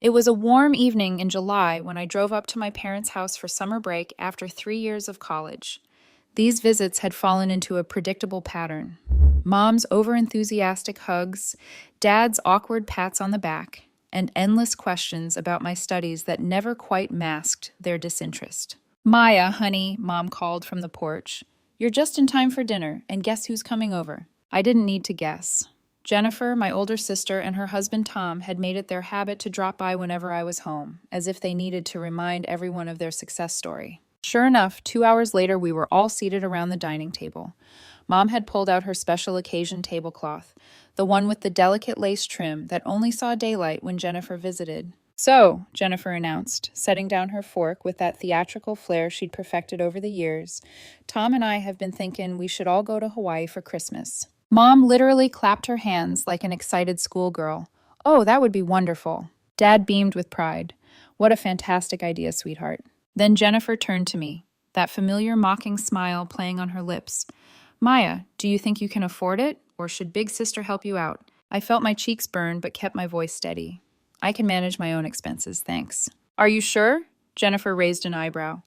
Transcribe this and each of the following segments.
It was a warm evening in July when I drove up to my parents' house for summer break after 3 years of college. These visits had fallen into a predictable pattern. Mom's overenthusiastic hugs, Dad's awkward pats on the back, and endless questions about my studies that never quite masked their disinterest. Maya, honey, Mom called from the porch. You're just in time for dinner, and guess who's coming over? I didn't need to guess. Jennifer, my older sister, and her husband Tom had made it their habit to drop by whenever I was home, as if they needed to remind everyone of their success story. Sure enough, 2 hours later, we were all seated around the dining table. Mom had pulled out her special occasion tablecloth, the one with the delicate lace trim that only saw daylight when Jennifer visited. So, Jennifer announced, setting down her fork with that theatrical flair she'd perfected over the years, Tom and I have been thinking we should all go to Hawaii for Christmas. Mom literally clapped her hands like an excited schoolgirl. Oh, that would be wonderful. Dad beamed with pride. What a fantastic idea, sweetheart. Then Jennifer turned to me, that familiar mocking smile playing on her lips. Maya, do you think you can afford it, or should Big Sister help you out? I felt my cheeks burn but kept my voice steady. I can manage my own expenses, thanks. Are you sure? Jennifer raised an eyebrow.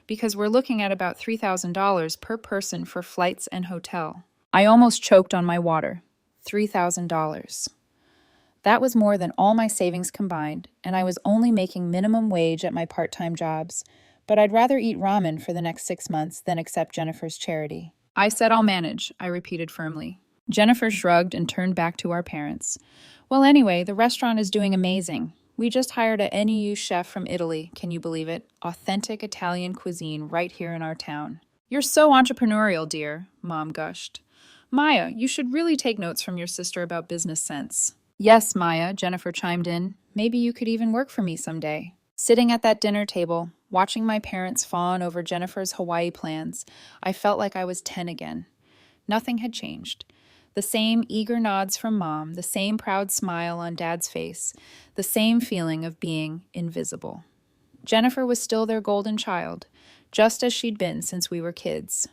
Because we're looking at about $3,000 per person for flights and hotel. I almost choked on my water. $3,000. That was more than all my savings combined, and I was only making minimum wage at my part-time jobs. But I'd rather eat ramen for the next 6 months than accept Jennifer's charity. I said I'll manage, I repeated firmly. Jennifer shrugged and turned back to our parents. Well, anyway, the restaurant is doing amazing. We just hired a NEU chef from Italy, can you believe it? Authentic Italian cuisine right here in our town. You're so entrepreneurial, dear, Mom gushed. Maya, you should really take notes from your sister about business sense. Yes, Maya, Jennifer chimed in. Maybe you could even work for me someday. Sitting at that dinner table, watching my parents fawn over Jennifer's Hawaii plans, I felt like I was 10 again. Nothing had changed. The same eager nods from Mom, the same proud smile on Dad's face, the same feeling of being invisible. Jennifer was still their golden child, just as she'd been since we were kids.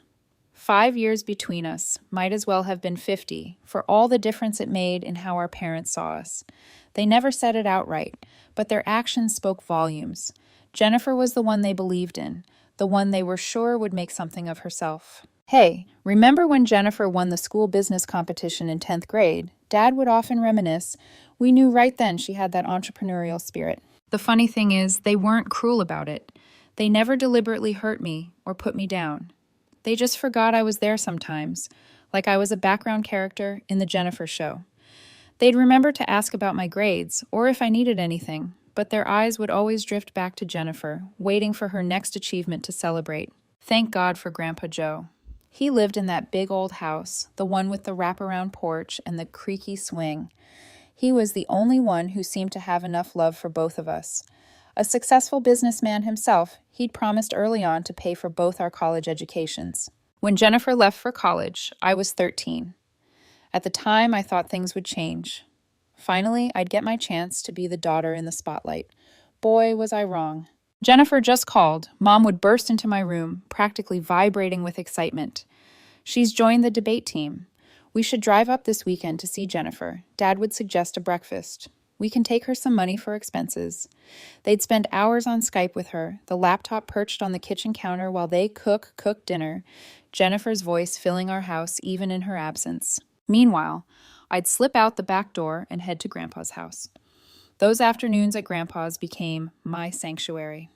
5 years between us might as well have been 50, for all the difference it made in how our parents saw us. They never said it outright, but their actions spoke volumes. Jennifer was the one they believed in, the one they were sure would make something of herself. Hey, remember when Jennifer won the school business competition in 10th grade? Dad would often reminisce. We knew right then she had that entrepreneurial spirit. The funny thing is, they weren't cruel about it. They never deliberately hurt me or put me down. They just forgot I was there sometimes, like I was a background character in the Jennifer show. They'd remember to ask about my grades or if I needed anything, but their eyes would always drift back to Jennifer, waiting for her next achievement to celebrate. Thank God for Grandpa Joe. He lived in that big old house, the one with the wraparound porch and the creaky swing. He was the only one who seemed to have enough love for both of us. A successful businessman himself, he'd promised early on to pay for both our college educations. When Jennifer left for college, I was 13. At the time, I thought things would change. Finally, I'd get my chance to be the daughter in the spotlight. Boy, was I wrong. Jennifer just called. Mom would burst into my room, practically vibrating with excitement. She's joined the debate team. We should drive up this weekend to see Jennifer. Dad would suggest a breakfast. We can take her some money for expenses. They'd spend hours on Skype with her, the laptop perched on the kitchen counter while they cook dinner, Jennifer's voice filling our house even in her absence. Meanwhile, I'd slip out the back door and head to Grandpa's house. Those afternoons at Grandpa's became my sanctuary.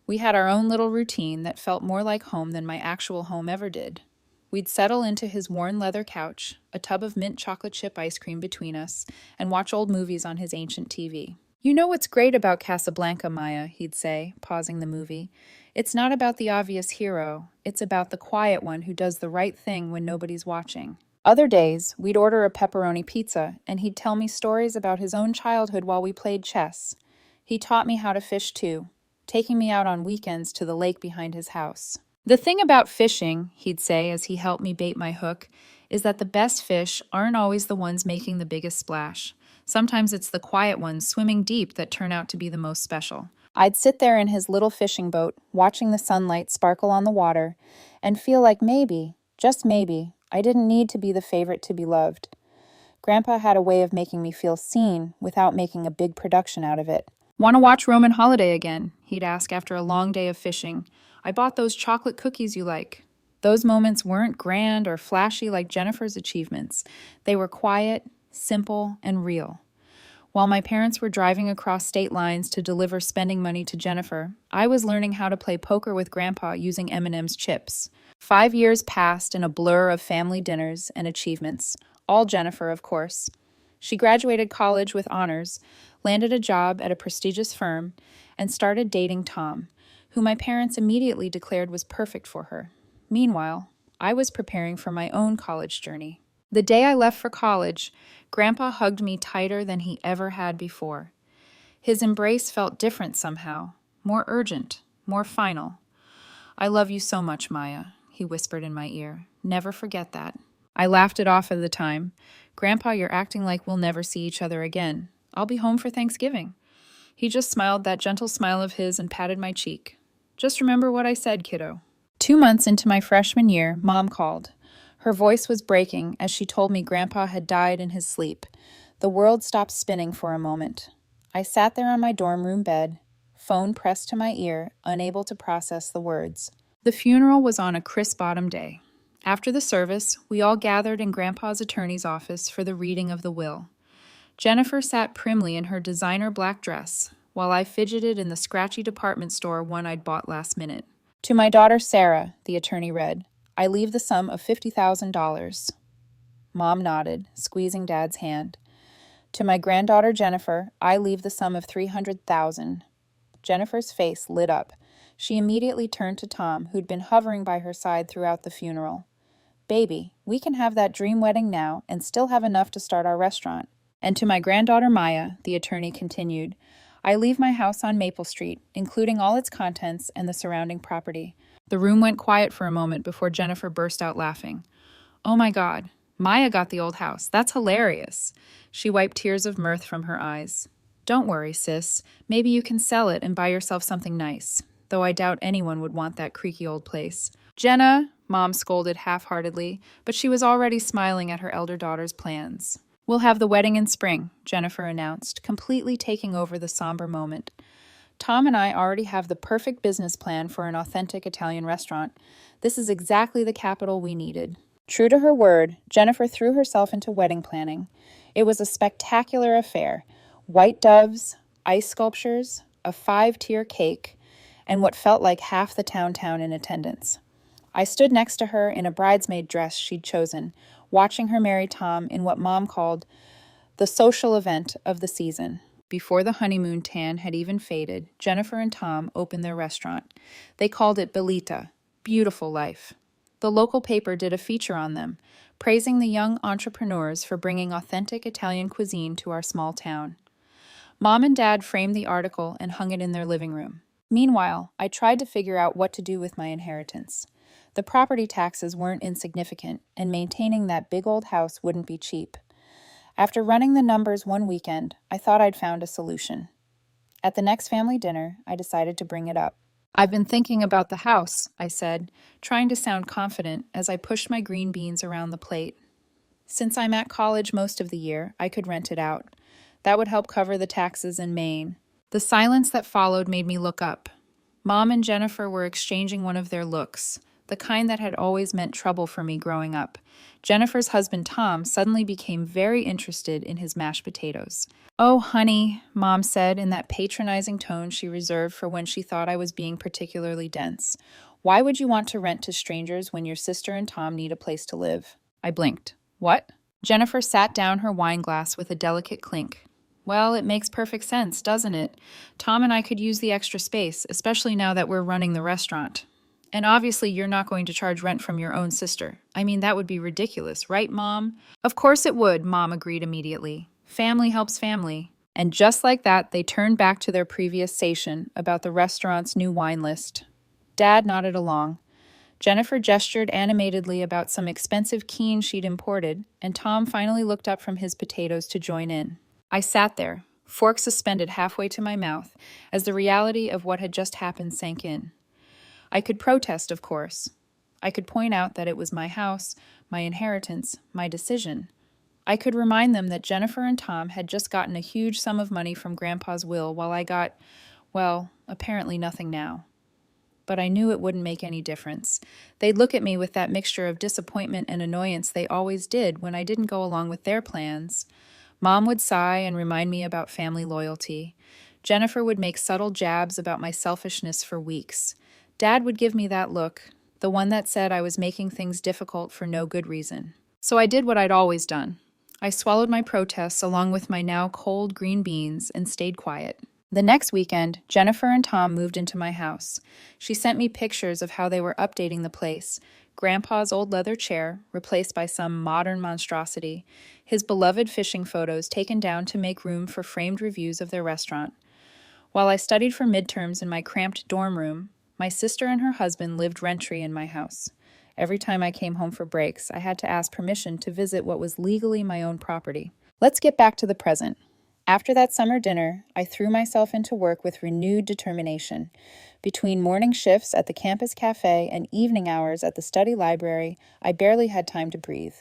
We had our own little routine that felt more like home than my actual home ever did. We'd settle into his worn leather couch, a tub of mint chocolate chip ice cream between us, and watch old movies on his ancient TV. You know what's great about Casablanca, Maya, he'd say, pausing the movie. It's not about the obvious hero. It's about the quiet one who does the right thing when nobody's watching. Other days, we'd order a pepperoni pizza, and he'd tell me stories about his own childhood while we played chess. He taught me how to fish too, taking me out on weekends to the lake behind his house. The thing about fishing, he'd say as he helped me bait my hook, is that the best fish aren't always the ones making the biggest splash. Sometimes it's the quiet ones swimming deep that turn out to be the most special. I'd sit there in his little fishing boat, watching the sunlight sparkle on the water, and feel like maybe, just maybe, I didn't need to be the favorite to be loved. Grandpa had a way of making me feel seen without making a big production out of it. "Want to watch Roman Holiday again?" he'd ask after a long day of fishing. "I bought those chocolate cookies you like." Those moments weren't grand or flashy like Jennifer's achievements. They were quiet, simple, and real. While my parents were driving across state lines to deliver spending money to Jennifer, I was learning how to play poker with Grandpa using M&M's chips. 5 years passed in a blur of family dinners and achievements, all Jennifer, of course. She graduated college with honors, landed a job at a prestigious firm, and started dating Tom, who my parents immediately declared was perfect for her. Meanwhile, I was preparing for my own college journey. The day I left for college, Grandpa hugged me tighter than he ever had before. His embrace felt different somehow, more urgent, more final. "I love you so much, Maya," he whispered in my ear. "Never forget that." I laughed it off at the time. "Grandpa, you're acting like we'll never see each other again. I'll be home for Thanksgiving." He just smiled that gentle smile of his and patted my cheek. "Just remember what I said, kiddo." 2 months into my freshman year, Mom called. Her voice was breaking as she told me Grandpa had died in his sleep. The world stopped spinning for a moment. I sat there on my dorm room bed, phone pressed to my ear, unable to process the words. The funeral was on a crisp autumn day. After the service, we all gathered in Grandpa's attorney's office for the reading of the will. Jennifer sat primly in her designer black dress, while I fidgeted in the scratchy department store one I'd bought last minute. "To my daughter Sarah," the attorney read, "I leave the sum of $50,000. Mom nodded, squeezing Dad's hand. "To my granddaughter Jennifer, I leave the sum of $300,000. Jennifer's face lit up. She immediately turned to Tom, who'd been hovering by her side throughout the funeral. "Baby, we can have that dream wedding now and still have enough to start our restaurant." "And to my granddaughter Maya," the attorney continued, "I leave my house on Maple Street, including all its contents and the surrounding property." The room went quiet for a moment before Jennifer burst out laughing. "Oh my God, Maya got the old house. That's hilarious." She wiped tears of mirth from her eyes. "Don't worry, sis. Maybe you can sell it and buy yourself something nice, though I doubt anyone would want that creaky old place." "Jenna," Mom scolded half-heartedly, but she was already smiling at her elder daughter's plans. "We'll have the wedding in spring," Jennifer announced, completely taking over the somber moment. "Tom and I already have the perfect business plan for an authentic Italian restaurant. This is exactly the capital we needed." True to her word, Jennifer threw herself into wedding planning. It was a spectacular affair. White doves, ice sculptures, a 5-tier cake, and what felt like half the town in attendance. I stood next to her in a bridesmaid dress she'd chosen, watching her marry Tom in what Mom called the social event of the season. Before the honeymoon tan had even faded, Jennifer and Tom opened their restaurant. They called it Bellita, Beautiful Life. The local paper did a feature on them, praising the young entrepreneurs for bringing authentic Italian cuisine to our small town. Mom and Dad framed the article and hung it in their living room. Meanwhile, I tried to figure out what to do with my inheritance. The property taxes weren't insignificant, and maintaining that big old house wouldn't be cheap. After running the numbers one weekend, I thought I'd found a solution. At the next family dinner, I decided to bring it up. "I've been thinking about the house," I said, trying to sound confident as I pushed my green beans around the plate. "Since I'm at college most of the year, I could rent it out. That would help cover the taxes in Maine." The silence that followed made me look up. Mom and Jennifer were exchanging one of their looks, the kind that had always meant trouble for me growing up. Jennifer's husband, Tom, suddenly became very interested in his mashed potatoes. "Oh, honey," Mom said in that patronizing tone she reserved for when she thought I was being particularly dense. "Why would you want to rent to strangers when your sister and Tom need a place to live?" I blinked. "What?" Jennifer sat down her wine glass with a delicate clink. "Well, it makes perfect sense, doesn't it? Tom and I could use the extra space, especially now that we're running the restaurant. And obviously you're not going to charge rent from your own sister. I mean, that would be ridiculous, right, Mom?" "Of course it would," Mom agreed immediately. "Family helps family." And just like that, they turned back to their previous station about the restaurant's new wine list. Dad nodded along. Jennifer gestured animatedly about some expensive Keen she'd imported, and Tom finally looked up from his potatoes to join in. I sat there, fork suspended halfway to my mouth, as the reality of what had just happened sank in. I could protest, of course. I could point out that it was my house, my inheritance, my decision. I could remind them that Jennifer and Tom had just gotten a huge sum of money from Grandpa's will while I got, well, apparently nothing now. But I knew it wouldn't make any difference. They'd look at me with that mixture of disappointment and annoyance they always did when I didn't go along with their plans. Mom would sigh and remind me about family loyalty. Jennifer would make subtle jabs about my selfishness for weeks. Dad would give me that look, the one that said I was making things difficult for no good reason. So I did what I'd always done. I swallowed my protests along with my now cold green beans and stayed quiet. The next weekend, Jennifer and Tom moved into my house. She sent me pictures of how they were updating the place. Grandpa's old leather chair, replaced by some modern monstrosity. His beloved fishing photos taken down to make room for framed reviews of their restaurant. While I studied for midterms in my cramped dorm room, my sister and her husband lived rent-free in my house. Every time I came home for breaks, I had to ask permission to visit what was legally my own property. Let's get back to the present. After that summer dinner, I threw myself into work with renewed determination. Between morning shifts at the campus cafe and evening hours at the study library, I barely had time to breathe.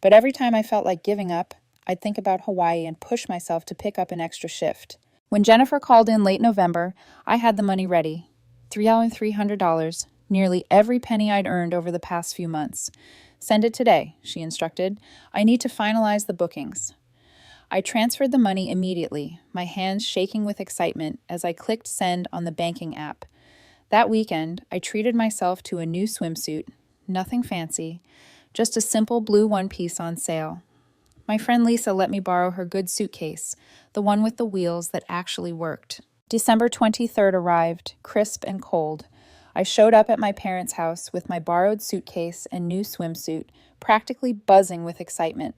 But every time I felt like giving up, I'd think about Hawaii and push myself to pick up an extra shift. When Jennifer called in late November, I had the money ready. $300, nearly every penny I'd earned over the past few months. Send it today, she instructed. I need to finalize the bookings. I transferred the money immediately, my hands shaking with excitement as I clicked send on the banking app. That weekend, I treated myself to a new swimsuit, nothing fancy, just a simple blue one-piece on sale. My friend Lisa let me borrow her good suitcase, the one with the wheels that actually worked. December 23rd arrived, crisp and cold. I showed up at my parents' house with my borrowed suitcase and new swimsuit, practically buzzing with excitement.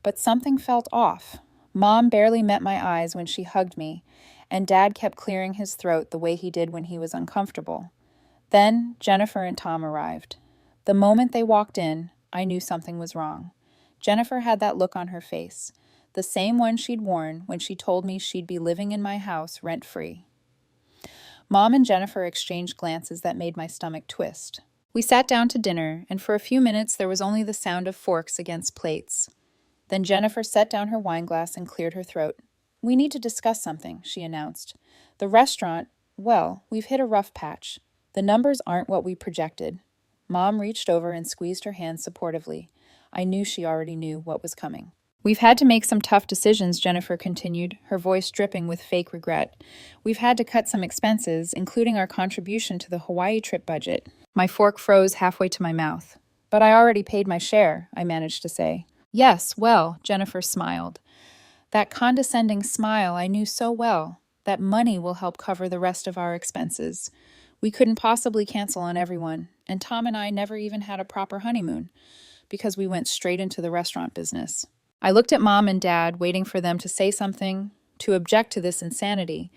But something felt off. Mom barely met my eyes when she hugged me, and Dad kept clearing his throat the way he did when he was uncomfortable. Then Jennifer and Tom arrived. The moment they walked in, I knew something was wrong. Jennifer had that look on her face, the same one she'd worn when she told me she'd be living in my house rent-free. Mom and Jennifer exchanged glances that made my stomach twist. We sat down to dinner, and for a few minutes there was only the sound of forks against plates. Then Jennifer set down her wineglass and cleared her throat. "We need to discuss something," she announced. "The restaurant, well, we've hit a rough patch. The numbers aren't what we projected." Mom reached over and squeezed her hand supportively. I knew she already knew what was coming. "We've had to make some tough decisions," Jennifer continued, her voice dripping with fake regret. "We've had to cut some expenses, including our contribution to the Hawaii trip budget." My fork froze halfway to my mouth. "But I already paid my share," I managed to say. "Yes, well," Jennifer smiled. That condescending smile I knew so well. That money will help cover the rest of our expenses. We couldn't possibly cancel on everyone, and Tom and I never even had a proper honeymoon, because we went straight into the restaurant business. I looked at Mom and Dad, waiting for them to say something, to object to this insanity,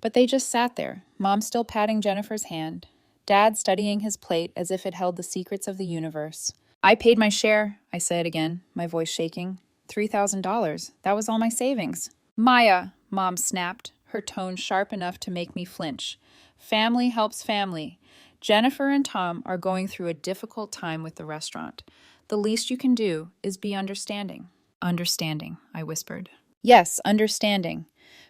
but they just sat there, Mom still patting Jennifer's hand, Dad studying his plate as if it held the secrets of the universe. "I paid my share," I said again, my voice shaking. $3,000. That was all my savings. "Maya," Mom snapped, her tone sharp enough to make me flinch. "Family helps family. Jennifer and Tom are going through a difficult time with the restaurant. The least you can do is be understanding." "Understanding," I whispered. "Yes, understanding.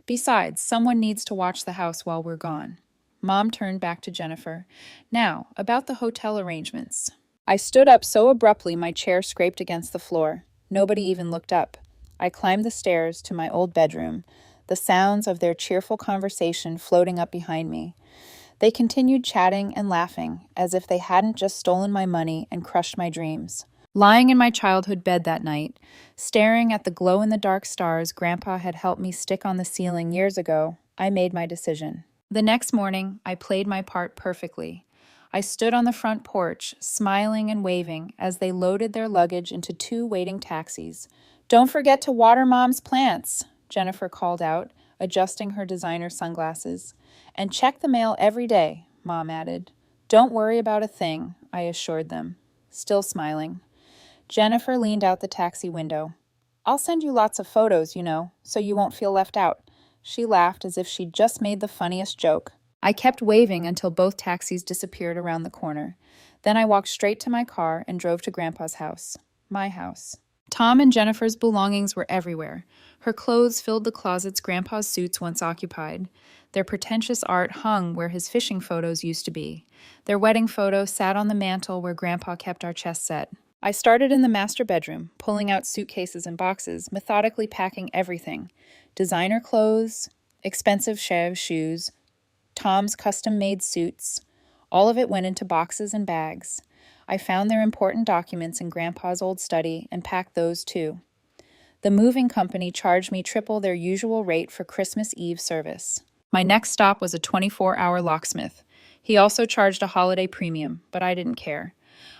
Besides, someone needs to watch the house while we're gone." Mom turned back to Jennifer. "Now, about the hotel arrangements." I stood up so abruptly my chair scraped against the floor. Nobody even looked up. I climbed the stairs to my old bedroom, the sounds of their cheerful conversation floating up behind me. They continued chatting and laughing, as if they hadn't just stolen my money and crushed my dreams. Lying in my childhood bed that night, staring at the glow-in-the-dark stars Grandpa had helped me stick on the ceiling years ago, I made my decision. The next morning, I played my part perfectly. I stood on the front porch, smiling and waving as they loaded their luggage into 2 waiting taxis. "Don't forget to water Mom's plants," Jennifer called out, adjusting her designer sunglasses. "And check the mail every day," Mom added. "Don't worry about a thing," I assured them, still smiling. Jennifer leaned out the taxi window. "I'll send you lots of photos, so you won't feel left out." She laughed as if she'd just made the funniest joke. I kept waving until both taxis disappeared around the corner. Then I walked straight to my car and drove to Grandpa's house. My house. Tom and Jennifer's belongings were everywhere. Her clothes filled the closets Grandpa's suits once occupied. Their pretentious art hung where his fishing photos used to be. Their wedding photo sat on the mantel where Grandpa kept our chess set. I started in the master bedroom, pulling out suitcases and boxes, methodically packing everything. Designer clothes, expensive Chev shoes, Tom's custom-made suits. All of it went into boxes and bags. I found their important documents in Grandpa's old study and packed those too. The moving company charged me triple their usual rate for Christmas Eve service. My next stop was a 24-hour locksmith. He also charged a holiday premium, but I didn't care.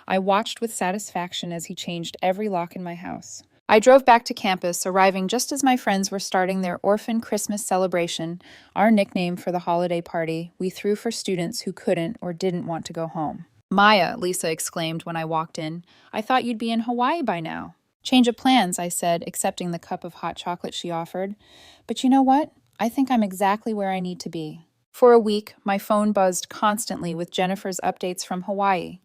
I watched with satisfaction as he changed every lock in my house. I drove back to campus, arriving just as my friends were starting their orphan Christmas celebration, our nickname for the holiday party we threw for students who couldn't or didn't want to go home. "Maya," Lisa exclaimed when I walked in, "I thought you'd be in Hawaii by now." "Change of plans," I said, accepting the cup of hot chocolate she offered. "But you know what? I think I'm exactly where I need to be." For a week, my phone buzzed constantly with Jennifer's updates from Hawaii.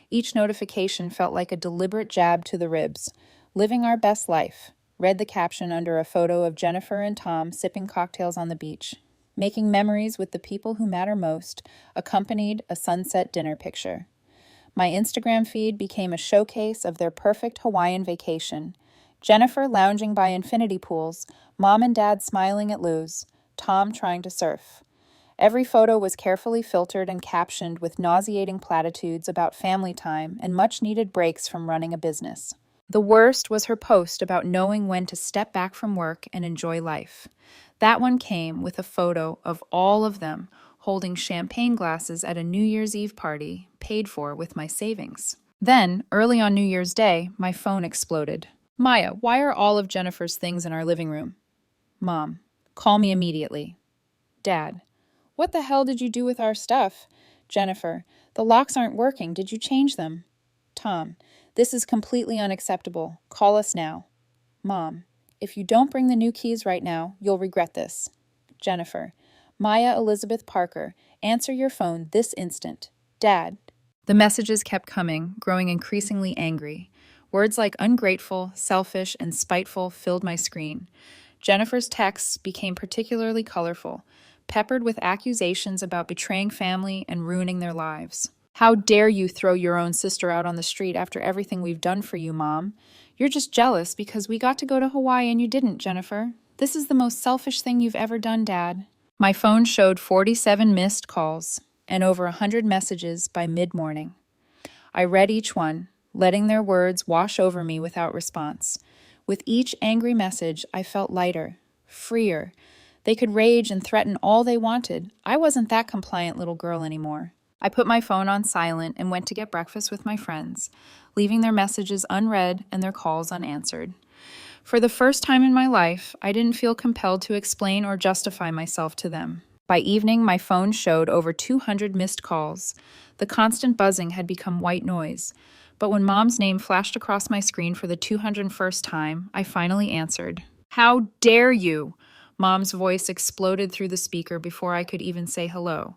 Each notification felt like a deliberate jab to the ribs. "Living our best life," read the caption under a photo of Jennifer and Tom sipping cocktails on the beach. "Making memories with the people who matter most," accompanied a sunset dinner picture. My Instagram feed became a showcase of their perfect Hawaiian vacation. Jennifer lounging by infinity pools, Mom and Dad smiling at Lou's, Tom trying to surf. Every photo was carefully filtered and captioned with nauseating platitudes about family time and much-needed breaks from running a business. The worst was her post about knowing when to step back from work and enjoy life. That one came with a photo of all of them holding champagne glasses at a New Year's Eve party, paid for with my savings. Then, early on New Year's Day, my phone exploded. "Maya, why are all of Jennifer's things in our living room?" "Mom, call me immediately." "Dad, what the hell did you do with our stuff?" "Jennifer, the locks aren't working. Did you change them?" "Tom, this is completely unacceptable. Call us now." "Mom, if you don't bring the new keys right now, you'll regret this." "Jennifer, Maya Elizabeth Parker, answer your phone this instant. Dad." The messages kept coming, growing increasingly angry. Words like ungrateful, selfish, and spiteful filled my screen. Jennifer's texts became particularly colorful, peppered with accusations about betraying family and ruining their lives. "How dare you throw your own sister out on the street after everything we've done for you, Mom? You're just jealous because we got to go to Hawaii and you didn't, Jennifer. This is the most selfish thing you've ever done, Dad." My phone showed 47 missed calls and over 100 messages by mid-morning. I read each one, letting their words wash over me without response. With each angry message, I felt lighter, freer. They could rage and threaten all they wanted. I wasn't that compliant little girl anymore. I put my phone on silent and went to get breakfast with my friends, leaving their messages unread and their calls unanswered. For the first time in my life, I didn't feel compelled to explain or justify myself to them. By evening, my phone showed over 200 missed calls. The constant buzzing had become white noise. But when Mom's name flashed across my screen for the 201st time, I finally answered. "How dare you?" Mom's voice exploded through the speaker before I could even say hello.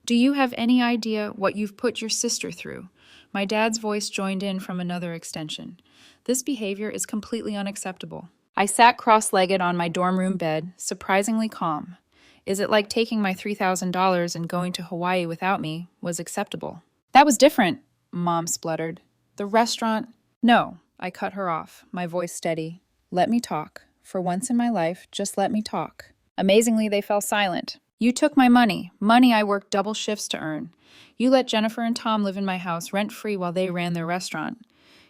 "Do you have any idea what you've put your sister through?" My dad's voice joined in from another extension. "This behavior is completely unacceptable." I sat cross-legged on my dorm room bed, surprisingly calm. Is it like taking my $3,000 and going to Hawaii without me was acceptable? "That was different," Mom spluttered. "The restaurant—" "No," I cut her off, my voice steady. "Let me talk. For once in my life, just let me talk." Amazingly, they fell silent. "You took my money I worked double shifts to earn. You let Jennifer and Tom live in my house rent-free while they ran their restaurant.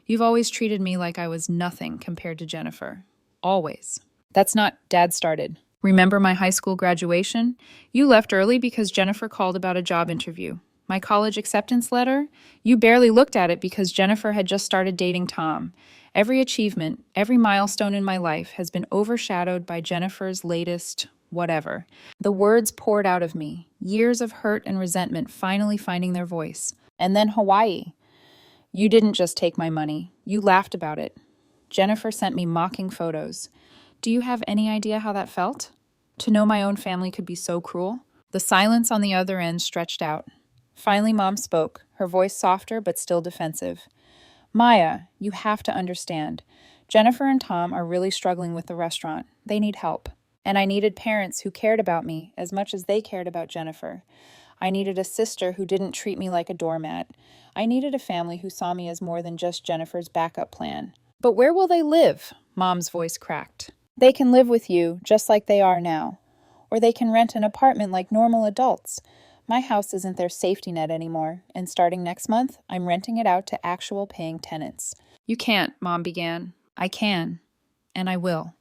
You've always treated me like I was nothing compared to Jennifer. Always." "That's not," Dad started. "Remember my high school graduation? You left early because Jennifer called about a job interview. My college acceptance letter? You barely looked at it because Jennifer had just started dating Tom. Every achievement, every milestone in my life has been overshadowed by Jennifer's latest whatever." The words poured out of me, years of hurt and resentment finally finding their voice. "And then Hawaii. You didn't just take my money. You laughed about it. Jennifer sent me mocking photos. Do you have any idea how that felt? To know my own family could be so cruel?" The silence on the other end stretched out. Finally, Mom spoke, her voice softer but still defensive. "Maya, you have to understand. Jennifer and Tom are really struggling with the restaurant. They need help. And I needed parents who cared about me as much as they cared about Jennifer. I needed a sister who didn't treat me like a doormat. I needed a family who saw me as more than just Jennifer's backup plan. But where will they live? Mom's voice cracked. They can live with you just like they are now. Or they can rent an apartment like normal adults. My house isn't their safety net anymore, and starting next month, I'm renting it out to actual paying tenants. You can't, Mom began. I can, and I will.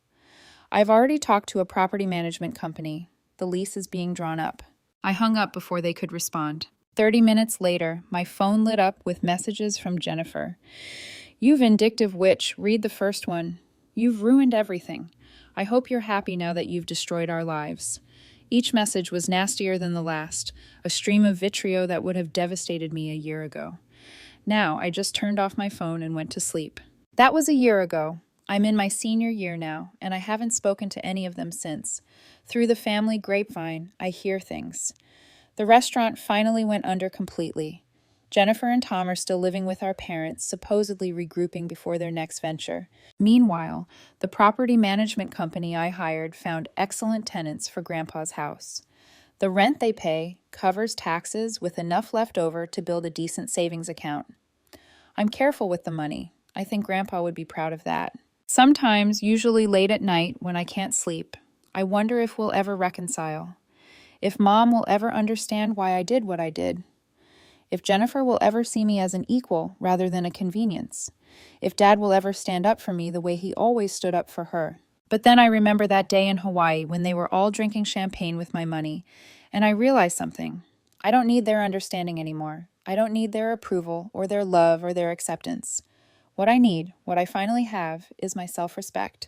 I've already talked to a property management company. The lease is being drawn up. I hung up before they could respond. 30 minutes later, my phone lit up with messages from Jennifer. You vindictive witch, read the first one. You've ruined everything. I hope you're happy now that you've destroyed our lives. Each message was nastier than the last, a stream of vitriol that would have devastated me a year ago. Now, I just turned off my phone and went to sleep. That was a year ago. I'm in my senior year now, and I haven't spoken to any of them since. Through the family grapevine, I hear things. The restaurant finally went under completely. Jennifer and Tom are still living with our parents, supposedly regrouping before their next venture. Meanwhile, the property management company I hired found excellent tenants for Grandpa's house. The rent they pay covers taxes with enough left over to build a decent savings account. I'm careful with the money. I think Grandpa would be proud of that. Sometimes, usually late at night when I can't sleep, I wonder if we'll ever reconcile. If Mom will ever understand why I did what I did. If Jennifer will ever see me as an equal rather than a convenience. If Dad will ever stand up for me the way he always stood up for her. But then I remember that day in Hawaii when they were all drinking champagne with my money, and I realized something. I don't need their understanding anymore. I don't need their approval or their love or their acceptance. What I need, what I finally have, is my self-respect.